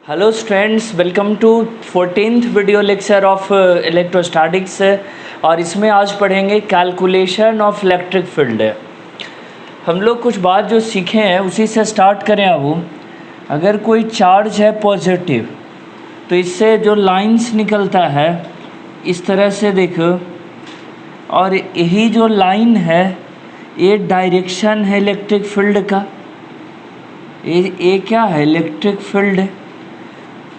Hello students, welcome to 14th video lecture of electrostatics. और इसमें आज पढ़ेंगे कैलकुलेशन ऑफ इलेक्ट्रिक फील्ड। हम लोग कुछ बात जो सीखे हैं उसी से स्टार्ट करें। अब अगर कोई चार्ज है पॉजिटिव तो इससे जो लाइंस निकलता है इस तरह से देखो, और यही जो लाइन है ये डायरेक्शन है इलेक्ट्रिक फील्ड का। ये क्या है? Electric field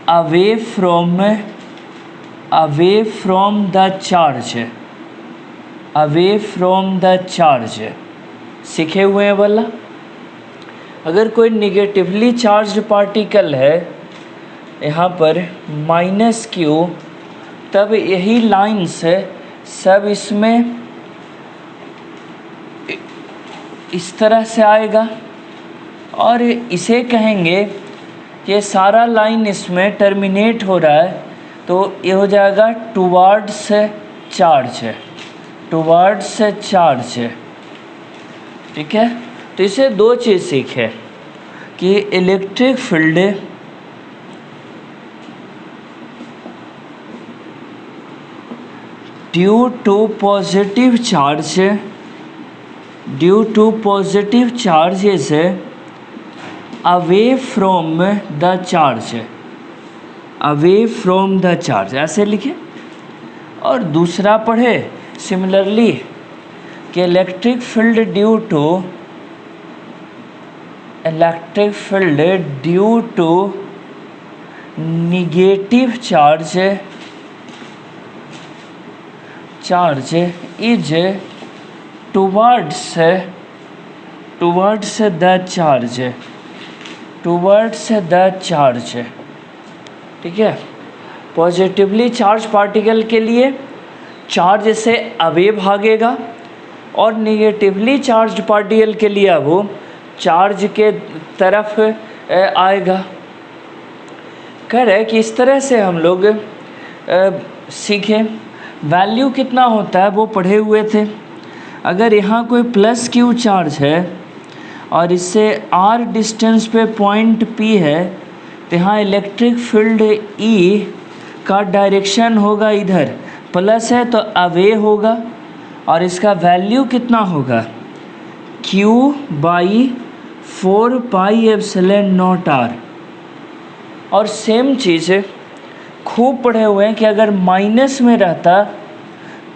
away from the charge, away from the charge सीखे हुए हैं वाला। अगर कोई निगेटिवली चार्ज पार्टिकल है यहाँ पर -q, तब यही लाइंस है सब इसमें इस तरह से आएगा, और इसे कहेंगे कि सारा लाइन इसमें टर्मिनेट हो रहा है, तो ये हो जाएगा टुवर्ड्स चार्ज, टुवर्ड्स चार्ज। ठीक है, तो इसे दो चीज़ सीखे कि electric field due to positive charge, due to positive charges away from the charge, away from the charge ऐसे लिखे। और दूसरा पढ़े सिमिलरली कि electric field due to, electric field due to negative charge, charge is towards the charge, towards the charge. ठीक है, positively charge particle के लिए चार्ज से अवे भागेगा, और निगेटिवली चार्ज पार्टिकल के लिए वो चार्ज के तरफ आएगा। कह रहे कि इस तरह से हम लोग सीखें। वैल्यू कितना होता है वो पढ़े हुए थे। अगर यहाँ कोई +q चार्ज है और इससे r डिस्टेंस पे पॉइंट P है, तो यहाँ इलेक्ट्रिक फील्ड E का डायरेक्शन होगा इधर, प्लस है तो अवे होगा, और इसका वैल्यू कितना होगा? q/4πε0r। और सेम चीज़ खूब पढ़े हुए हैं कि अगर माइनस में रहता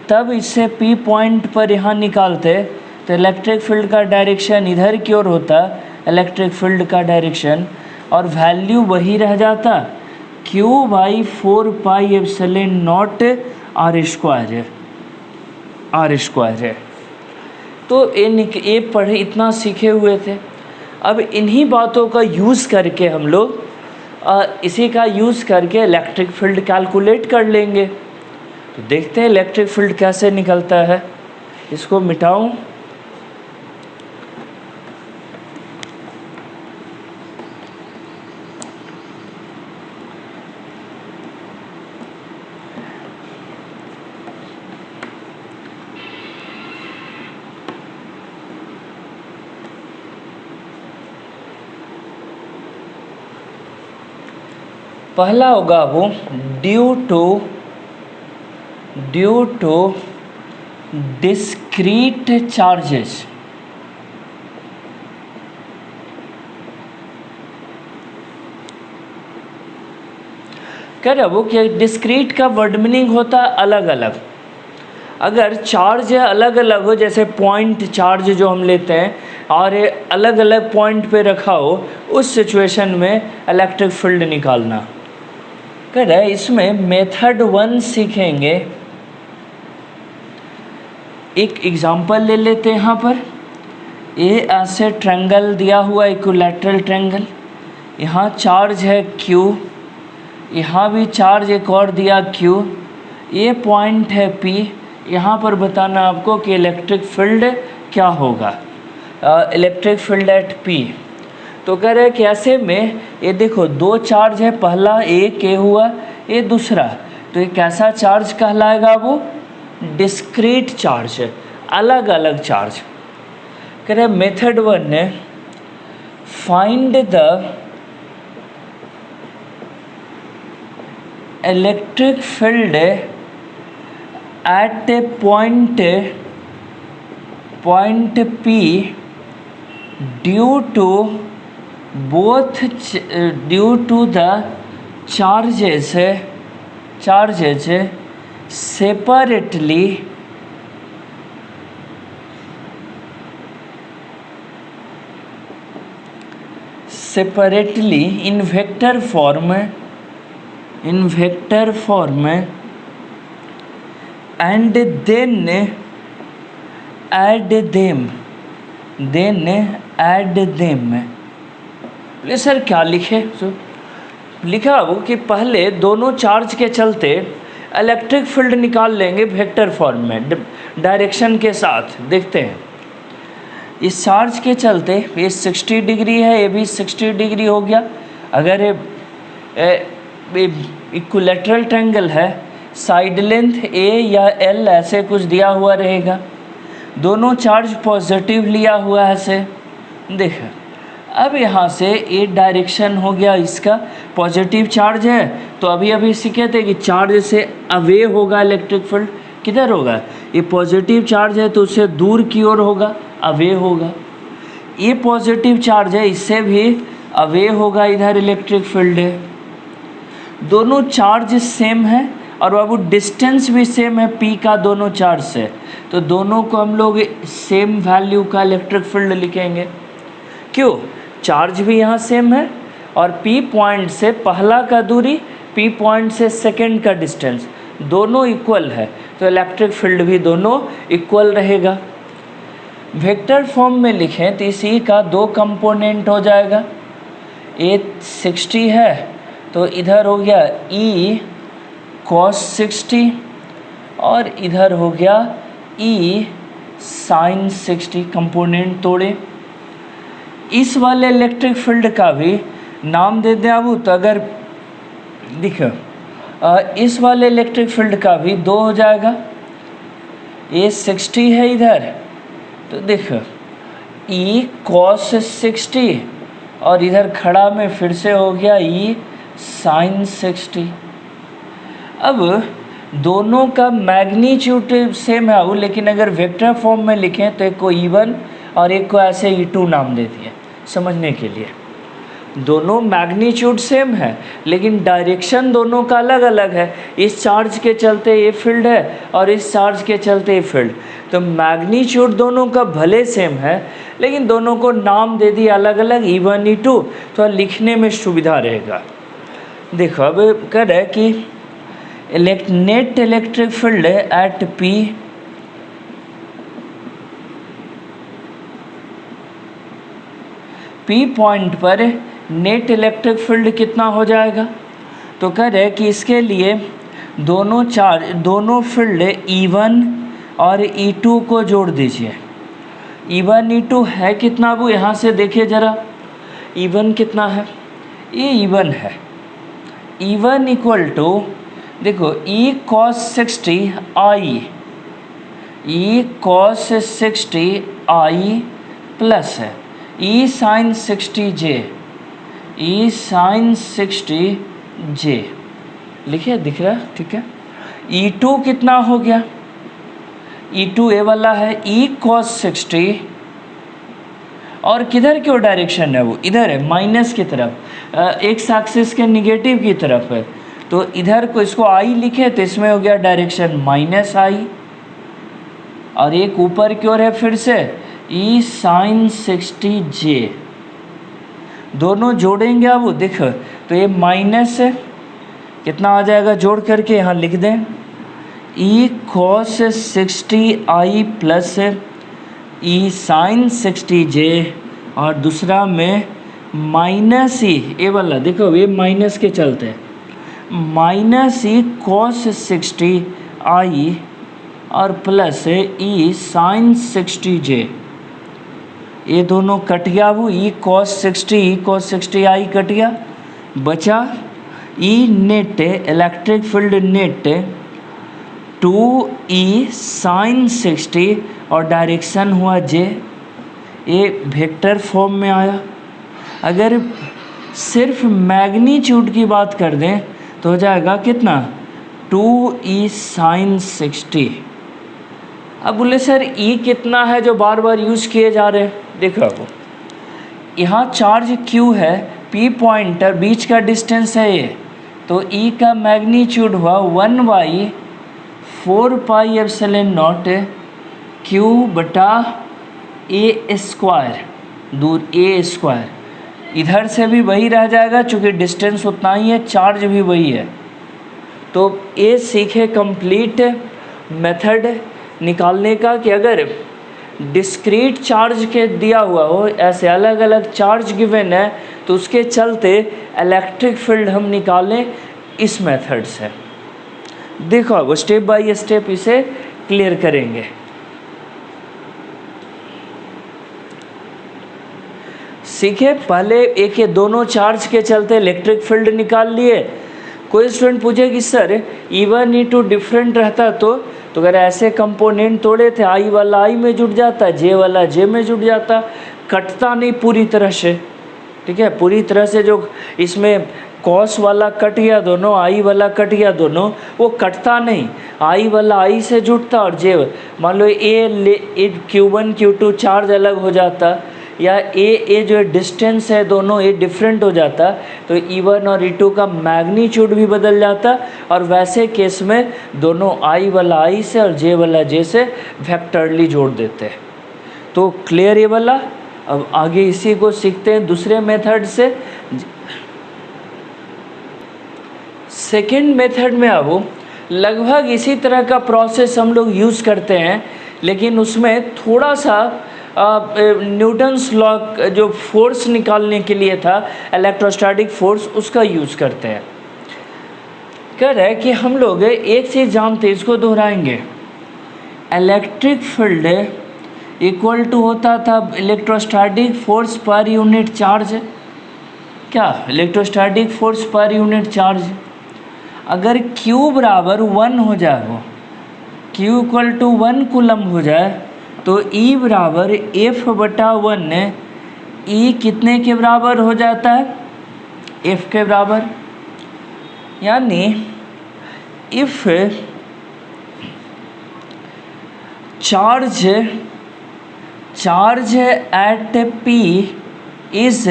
तब इससे P पॉइंट पर यहाँ निकालते तो इलेक्ट्रिक फील्ड का डायरेक्शन इधर की ओर होता, इलेक्ट्रिक फील्ड का डायरेक्शन, और वैल्यू वही रह जाता q/4πε0r², r²। तो ये पढ़े, इतना सीखे हुए थे। अब इन्हीं बातों का यूज़ करके हम लोग इसी का यूज़ करके इलेक्ट्रिक फील्ड कैलकुलेट कर लेंगे। तो देखते हैं इलेक्ट्रिक फील्ड कैसे निकलता है। इसको मिटाऊं। पहला होगा वो ड्यू टू डिस्क्रीट चार्जेस। कह रहे वो कि डिस्क्रीट का वर्ड मीनिंग होता है अलग अलग। अगर चार्ज अलग अलग हो, जैसे पॉइंट चार्ज जो हम लेते हैं और अलग अलग पॉइंट पे रखा हो, उस सिचुएशन में इलेक्ट्रिक फील्ड निकालना। कह रहे इसमें मेथड 1 सीखेंगे। एक एग्जांपल ले लेते हैं। यहाँ पर ये ऐसे ट्रायंगल दिया हुआ, इक्विलैटरल ट्रायंगल। यहाँ चार्ज है Q, यहाँ भी चार्ज एक और दिया Q, ये पॉइंट है P। यहाँ पर बताना आपको कि इलेक्ट्रिक फील्ड क्या होगा, इलेक्ट्रिक फील्ड एट P। तो कह रहे कि ऐसे में ये देखो दो चार्ज है, पहला एक ये हुआ, ये दूसरा, तो ये कैसा चार्ज कहलाएगा? वो डिस्क्रीट चार्ज है, अलग अलग चार्ज। कह रहे मेथड 1 ने find the electric field at a point P due to the charges separately in vector form and then add them बोले सर क्या लिखे? लिखा वो कि पहले दोनों चार्ज के चलते इलेक्ट्रिक फील्ड निकाल लेंगे वेक्टर फॉर्म में डायरेक्शन के साथ। देखते हैं, इस चार्ज के चलते ये 60 डिग्री है, ये भी 60 डिग्री हो गया। अगर ये इक्विलैटरल ट्रायंगल है, साइड लेंथ A या L ऐसे कुछ दिया हुआ रहेगा, दोनों चार्ज पॉजिटिव लिया हुआ है ऐसे। देख अब यहाँ से ये डायरेक्शन हो गया, इसका पॉजिटिव चार्ज है, तो अभी सीखे थे कि चार्ज से अवे होगा इलेक्ट्रिक फील्ड, किधर होगा? ये पॉजिटिव चार्ज है तो उससे दूर की ओर होगा, अवे होगा। ये पॉजिटिव चार्ज है, इससे भी अवे होगा, इधर इलेक्ट्रिक फील्ड है। दोनों चार्ज सेम है और बाबू डिस्टेंस भी सेम है P का दोनों चार्ज से, तो दोनों को हम लोग सेम वैल्यू का इलेक्ट्रिक फील्ड लिखेंगे। क्यों? चार्ज भी यहाँ सेम है और P पॉइंट से पहला का दूरी, P पॉइंट से सेकंड का डिस्टेंस, दोनों इक्वल है, तो इलेक्ट्रिक फील्ड भी दोनों इक्वल रहेगा। वेक्टर फॉर्म में लिखें तो इसी का दो कंपोनेंट हो जाएगा। ए 60 है तो इधर हो गया E cos 60 और इधर हो गया E sin 60। कंपोनेंट तोड़े। इस वाले इलेक्ट्रिक फील्ड का भी नाम दे दें अब, तो अगर देखो इस वाले इलेक्ट्रिक फील्ड का भी 2 हो जाएगा। ये 60 है इधर, तो देखो E cos 60 और इधर खड़ा में फिर से हो गया E sin 60। अब दोनों का मैग्नीट्यूड सेम है वो, लेकिन अगर वेक्टर फॉर्म में लिखें तो एक को E1 और एक को ऐसे E2 नाम दे दिए समझने के लिए। दोनों मैग्नीट्यूड सेम है लेकिन डायरेक्शन दोनों का अलग अलग है। इस चार्ज के चलते ये फील्ड है और इस चार्ज के चलते ये फील्ड, तो मैग्नीट्यूड दोनों का भले सेम है लेकिन दोनों को नाम दे दिया अलग अलग, E1 E2, तो लिखने में सुविधा रहेगा। देखो अब कह रहे कि net electric field eight P point पर नेट इलेक्ट्रिक फील्ड कितना हो जाएगा? तो कह रहे कि इसके लिए दोनों फील्ड E1 और E2 को जोड़ दीजिए। E1 E2 है कितना? वो यहाँ से देखिए ज़रा, E1 कितना है? ये E1 है। E1 इक्वल टू देखो E cos 60 I, E cos 60 I plus है E sin 60 J, E sin 60 J लिखिए, दिख रहा है? ठीक है। E2 कितना हो गया? E2 ए वाला है E cos 60 और किधर की ओर डायरेक्शन है? वो इधर है, माइनस की तरफ, एक्स एक्सिस के निगेटिव की तरफ है, तो इधर को इसको I लिखे तो इसमें हो गया डायरेक्शन माइनस I, और एक ऊपर की ओर है फिर से E sin 60 J। दोनों जोड़ेंगे अब देखो तो ये माइनस है, कितना आ जाएगा जोड़ करके यहाँ लिख दें E cos 60 I plus E sin 60 J, और दूसरा में माइनस E, ये वाला देखो ये माइनस के चलते हैं, माइनस E cos 60 I और प्लस E sin 60 J। ये दोनों कट गया, वो E cos 60 I कट गया, बचा E net electric field net 2E sin 60 और डायरेक्शन हुआ J। ये वेक्टर फॉर्म में आया। अगर सिर्फ मैग्नीट्यूड की बात कर दें तो हो जाएगा कितना 2e sin 60। अब बोले सर e कितना है जो बार बार यूज़ किए जा रहे हैं। देखो अब यहाँ चार्ज q है, p पॉइंटर बीच का डिस्टेंस है ये, तो e का मैग्नीट्यूड हुआ 1/4πε0 q बटा a स्क्वायर, दूर a स्क्वायर, इधर से भी वही रह जाएगा चूँकि डिस्टेंस उतना ही है, चार्ज भी वही है। तो ये सीखे कंप्लीट मेथड निकालने का कि अगर डिस्क्रीट चार्ज के दिया हुआ हो, ऐसे अलग अलग चार्ज गिवन है, तो उसके चलते इलेक्ट्रिक फील्ड हम निकालें इस मेथड से। देखो अब स्टेप बाय स्टेप इसे क्लियर करेंगे। सीखे पहले एक ये दोनों चार्ज के चलते इलेक्ट्रिक फील्ड निकाल लिए। कोई स्टूडेंट पूछे कि सर E1 E2 डिफरेंट रहता तो अगर ऐसे कंपोनेंट तोड़े थे, I वाला I में जुड़ जाता, J वाला J में जुड़ जाता, कटता नहीं पूरी तरह से, ठीक है। पूरी तरह से जो इसमें कॉस वाला कट गया दोनों, I वाला कट गया दोनों, वो कटता नहीं, I वाला I से जुड़ता और J, मान लो Q1 Q2 चार्ज अलग हो जाता, या ए जो डिस्टेंस है दोनों ये डिफरेंट हो जाता, तो E1 और E2 का मैग्नीट्यूड भी बदल जाता, और वैसे केस में दोनों I वाला I से और J वाला J से वेक्टरली जोड़ देते। तो क्लियर ये वाला। अब आगे इसी को सीखते हैं दूसरे मेथड से। सेकेंड मेथड में अब लगभग इसी तरह का प्रोसेस हम लोग यूज़ करते हैं, लेकिन उसमें थोड़ा सा न्यूटन्स लॉ जो फोर्स निकालने के लिए था, इलेक्ट्रोस्टैटिक फोर्स, उसका यूज़ करते हैं। कह रहे हैं कि हम लोग एक चीज़ जानते हैं, इसको दोहराएंगे। इलेक्ट्रिक फील्ड इक्वल टू होता था electrostatic force per unit charge. क्या electrostatic force per unit charge, अगर Q बराबर 1 हो जाए, वो Q इक्वल टू 1 कूलम हो जाए, तो E बराबर F/1 E कितने के बराबर हो जाता है, F के बराबर। यानी if charge at P is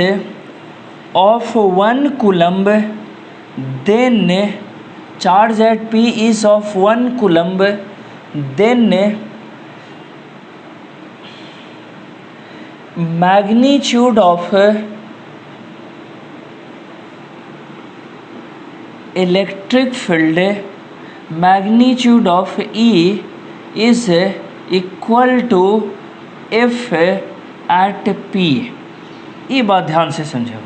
of 1 coulomb, then charge at P is of 1 coulomb, then magnitude of electric field, magnitude of E is equal to F at P। ये बात ध्यान से समझो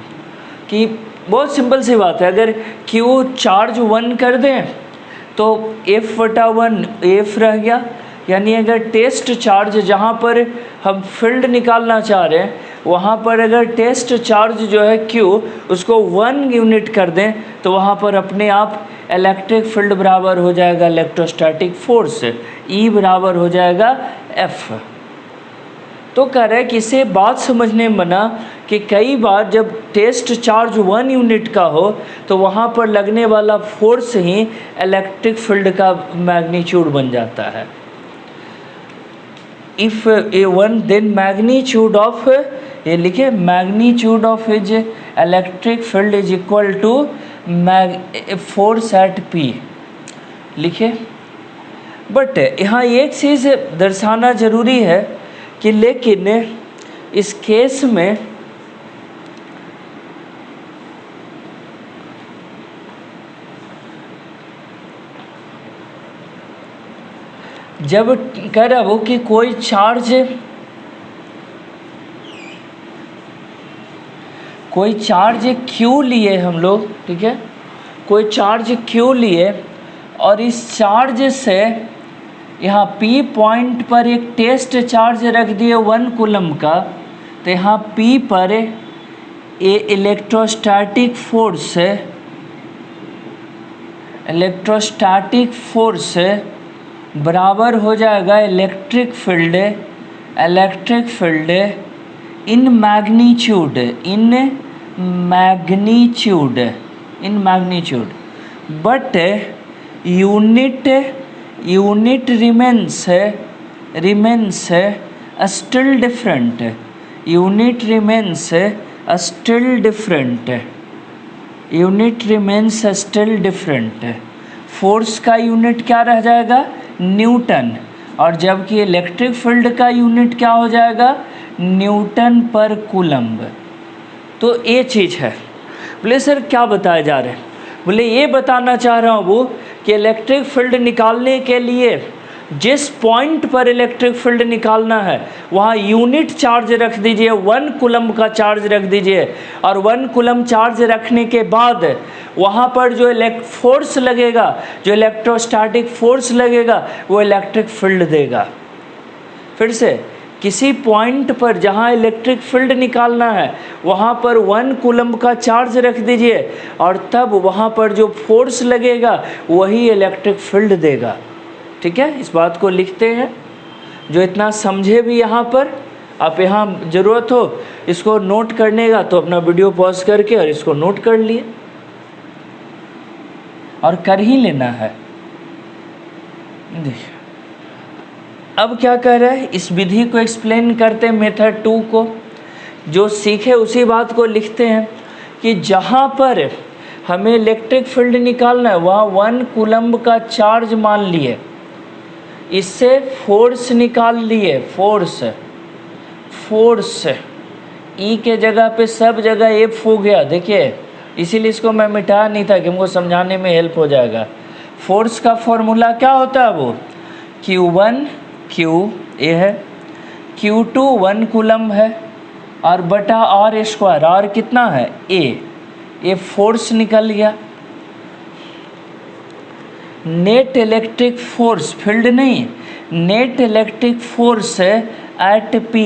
कि बहुत सिंपल सी बात है। अगर Q चार्ज 1 कर दें तो F/1 F रह गया, यानी अगर टेस्ट चार्ज जहाँ पर हम फील्ड निकालना चाह रहे हैं, वहाँ पर अगर टेस्ट चार्ज जो है Q उसको 1 यूनिट कर दें, तो वहाँ पर अपने आप इलेक्ट्रिक फील्ड बराबर हो जाएगा इलेक्ट्रोस्टैटिक फोर्स, E बराबर हो जाएगा F। तो कह रहे हैं कि इसे बात समझने में बना कि कई बार जब टेस्ट चार्ज 1 यूनिट का हो, तो वहाँ पर लगने वाला फोर्स ही इलेक्ट्रिक फील्ड का मैग्नीट्यूड बन जाता है। If A1 then magnitude of, ये लिखे magnitude of is electric field is equal to force at P लिखे। बट यहाँ एक चीज़ दर्शाना ज़रूरी है कि लेकिन इस केस में जब कह रहा हो कि कोई चार्ज Q लिए हम लोग, ठीक है, कोई चार्ज Q लिए और इस चार्ज से यहाँ P पॉइंट पर एक टेस्ट चार्ज रख दिए 1 कूलम का, तो यहाँ P पर इलेक्ट्रोस्टैटिक फोर्स बराबर हो जाएगा electric field in magnitude but unit remains still different. Unit remains still different. Unit remains still different. Force का यूनिट क्या रह जाएगा? न्यूटन. और जबकि इलेक्ट्रिक फील्ड का यूनिट क्या हो जाएगा? न्यूटन पर कूलम्ब. तो ये चीज़ है. बोले सर क्या बताया जा रहा है? बोले ये बताना चाह रहा हूँ वो कि इलेक्ट्रिक फील्ड निकालने के लिए जिस पॉइंट पर इलेक्ट्रिक फील्ड निकालना है वहाँ यूनिट चार्ज रख दीजिए, 1 कूलम्ब का चार्ज रख दीजिए. और 1 कूलम्ब चार्ज रखने के बाद वहाँ पर जो फोर्स लगेगा, जो इलेक्ट्रोस्टैटिक फोर्स लगेगा, वो इलेक्ट्रिक फील्ड देगा. फिर से किसी पॉइंट पर जहाँ इलेक्ट्रिक फील्ड निकालना है वहाँ पर 1 कूलम्ब का चार्ज रख दीजिए और तब वहाँ पर जो फोर्स लगेगा वही इलेक्ट्रिक फील्ड देगा. ठीक है, इस बात को लिखते हैं. जो इतना समझे भी यहाँ पर, आप यहाँ ज़रूरत हो इसको नोट करने का तो अपना वीडियो पॉज करके और इसको नोट कर लिए और कर ही लेना है. देखिए अब क्या कह रहा है, इस विधि को एक्सप्लेन करते हैं, मेथड 2 को. जो सीखे उसी बात को लिखते हैं कि जहाँ पर हमें इलेक्ट्रिक फील्ड निकालना है वहाँ 1 कूलम्ब का चार्ज मान लिए, इससे फोर्स निकाल लिए. फोर्स ई के जगह पे सब जगह एफ हो गया. देखिए इसीलिए इसको मैं मिटाया नहीं था कि हमको समझाने में हेल्प हो जाएगा. फोर्स का फॉर्मूला क्या होता है? वो Q1 Q ए है, Q2 1 कूलम्ब है और बटा R स्क्वायर. R कितना है? ए फोर्स निकल गया. नेट इलेक्ट्रिक फोर्स, फील्ड नहीं, net electric force at P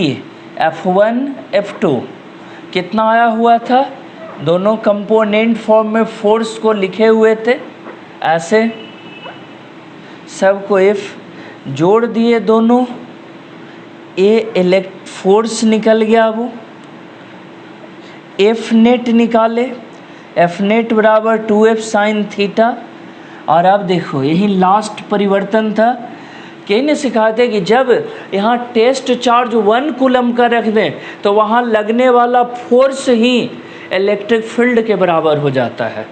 F1 F2 कितना आया हुआ था? दोनों कंपोनेंट फॉर्म में फोर्स को लिखे हुए थे ऐसे, सबको F जोड़ दिए दोनों. फोर्स निकल गया. वो F नेट निकाले, F नेट बराबर 2F साइन थीटा. और अब देखो यही लास्ट परिवर्तन था कि इन्हें सिखाते कि जब यहाँ टेस्ट चार्ज 1 कूलम्ब का रख दें तो वहाँ लगने वाला फोर्स ही इलेक्ट्रिक फील्ड के बराबर हो जाता है.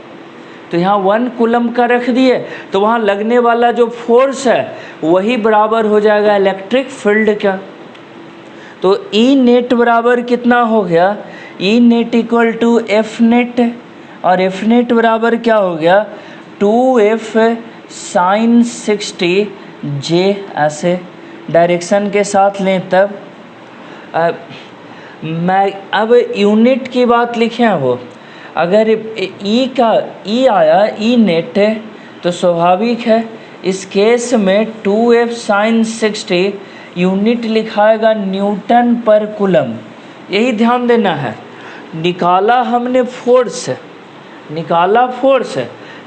तो यहाँ 1 कूलम्ब का रख दिए तो वहाँ लगने वाला जो फोर्स है वही बराबर हो जाएगा इलेक्ट्रिक फील्ड का. तो ई नेट बराबर कितना हो गया? E net equal to F net, और एफ नेट बराबर क्या हो गया? 2F sign 60 J. ऐसे डायरेक्शन के साथ लें तब मैं अब यूनिट की बात लिखे हैं. वो अगर ई आया ई नेट तो स्वाभाविक है इस केस में 2F साइन 60 यूनिट लिखाएगा न्यूटन पर कूलम्ब. यही ध्यान देना है. निकाला हमने फोर्स,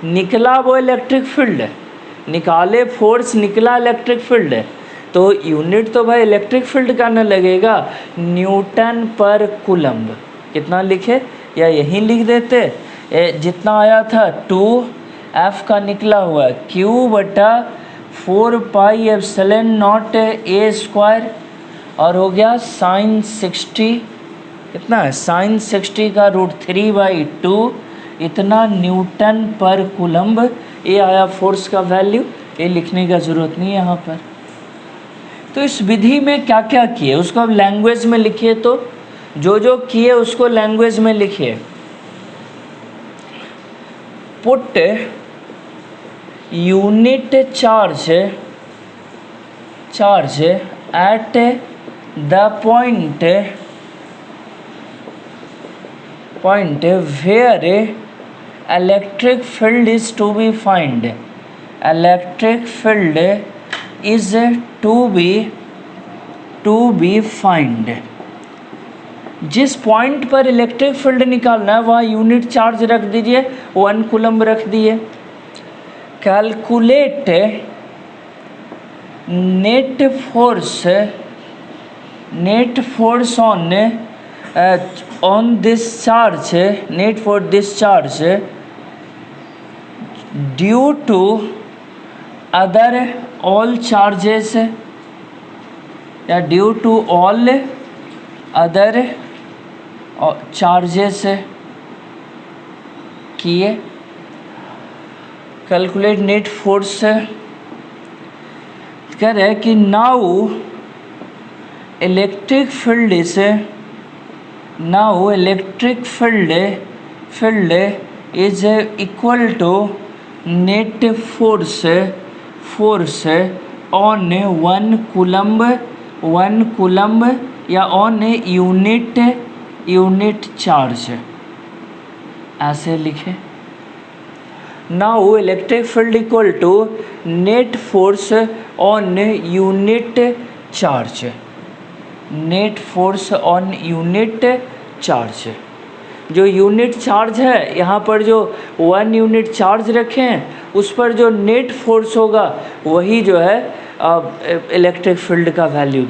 निकला वो इलेक्ट्रिक फील्ड है. निकाले फोर्स, निकला इलेक्ट्रिक फील्ड है. तो यूनिट तो भाई इलेक्ट्रिक फील्ड का न लगेगा, न्यूटन पर कूलम्ब. कितना लिखे या यहीं लिख देते, जितना आया था 2F का निकला हुआ Q बटा 4 pi epsilon not A square और हो गया साइन 60. कितना है? साइन 60 का √3/2 इतना न्यूटन पर कूलम्ब. ये आया फोर्स का वैल्यू. ये लिखने का ज़रूरत नहीं है यहाँ पर. तो इस विधि में क्या क्या किए उसको अब लैंग्वेज में लिखिए. तो जो किए उसको लैंग्वेज में लिखिए. Put unit charge at the point where electric field is to be find. Electric field is to be find. जिस पॉइंट पर इलेक्ट्रिक फील्ड निकालना है वहाँ यूनिट चार्ज रख दीजिए, 1 कूलम्ब रख दिए. Calculate net force on this charge, net for this charge due to other all charges या due to all other charges किए। कैलकुलेट नेट फोर्स कह रहे हैं कि now electric field is equal to net force on 1 coulomb या on unit charge, ऐसे लिखे। Now electric field equal to net force on unit charge, net force on unit charge. जो unit charge है यहाँ पर जो 1 यूनिट चार्ज रखे हैं उस पर जो नेट फोर्स होगा वही जो है इलेक्ट्रिक फील्ड का वैल्यू